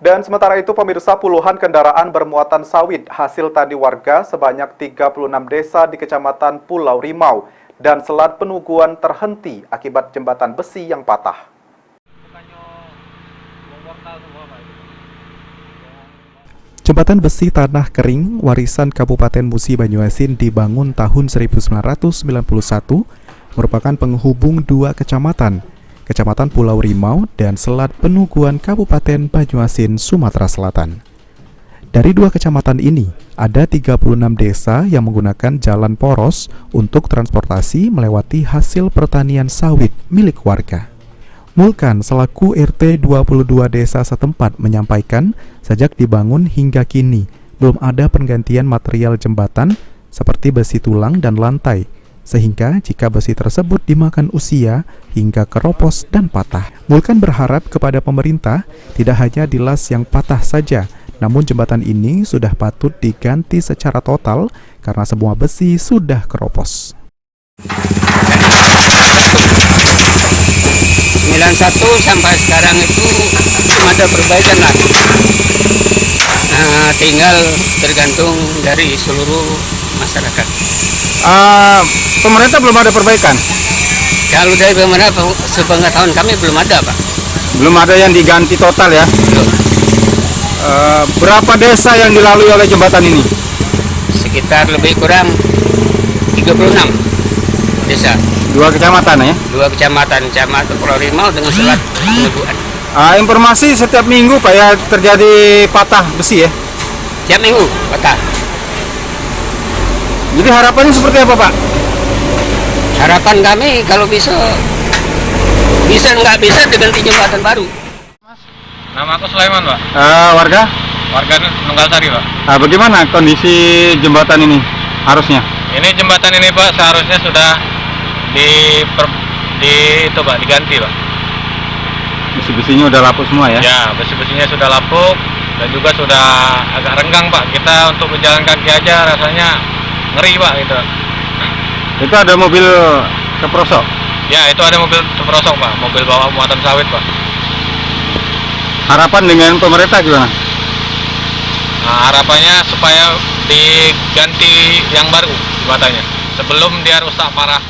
Dan sementara itu pemirsa, puluhan kendaraan bermuatan sawit hasil tani warga sebanyak 36 desa di Kecamatan Pulau Rimau dan Selat Penuguan terhenti akibat jembatan besi yang patah. Jembatan besi tanah kering warisan Kabupaten Musi Banyuasin dibangun tahun 1991 merupakan penghubung dua kecamatan, Kecamatan Pulau Rimau dan Selat Penuguan Kabupaten Banyuasin, Sumatera Selatan. Dari dua kecamatan ini, ada 36 desa yang menggunakan jalan poros untuk transportasi melewati hasil pertanian sawit milik warga. Mulkan selaku RT 22 desa setempat menyampaikan, sejak dibangun hingga kini belum ada penggantian material jembatan seperti besi tulang dan lantai, sehingga jika besi tersebut dimakan usia hingga keropos dan patah. Mulkan berharap kepada pemerintah tidak hanya di las yang patah saja, namun jembatan ini sudah patut diganti secara total karena semua besi sudah keropos. 91 sampai sekarang itu belum ada perbaikan lah. Tinggal tergantung dari seluruh masyarakat. Pemerintah belum ada perbaikan? Kalau dari pemerintah sepengetahuan kami belum ada, Pak. Belum ada yang diganti total ya? Belum. Berapa desa yang dilalui oleh jembatan ini? Sekitar lebih kurang 36 desa. Dua kecamatan ya? Dua kecamatan, Kecamatan Pulau Rimau dengan Selat Penuguan. Informasi setiap minggu Pak ya terjadi patah besi ya? Tiap minggu patah. Jadi harapannya seperti apa Pak? Harapan kami kalau bisa nggak bisa diganti jembatan baru. Nama aku Sulaiman, Pak. Warga? Warga Nunggal Sari, Pak. Bagaimana kondisi jembatan ini harusnya? Ini jembatan ini, Pak, seharusnya sudah diganti, Pak. Besi-besinya udah lapuk semua ya? Ya, besi-besinya sudah lapuk dan juga sudah agak renggang, Pak. Kita untuk berjalan kaki aja rasanya ngeri, Pak, gitu. Itu ada mobil keprosok? Ya, itu ada mobil keprosok, Pak. Mobil bawa muatan sawit, Pak. Harapan dengan pemerintah gimana? Nah, harapannya supaya diganti yang baru jembatannya sebelum dia rusak parah.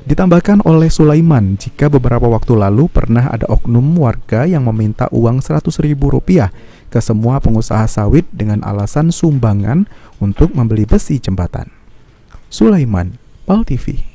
Ditambahkan oleh Sulaiman, jika beberapa waktu lalu pernah ada oknum warga yang meminta uang Rp100.000 ke semua pengusaha sawit dengan alasan sumbangan untuk membeli besi jembatan. Sulaiman, PAL TV.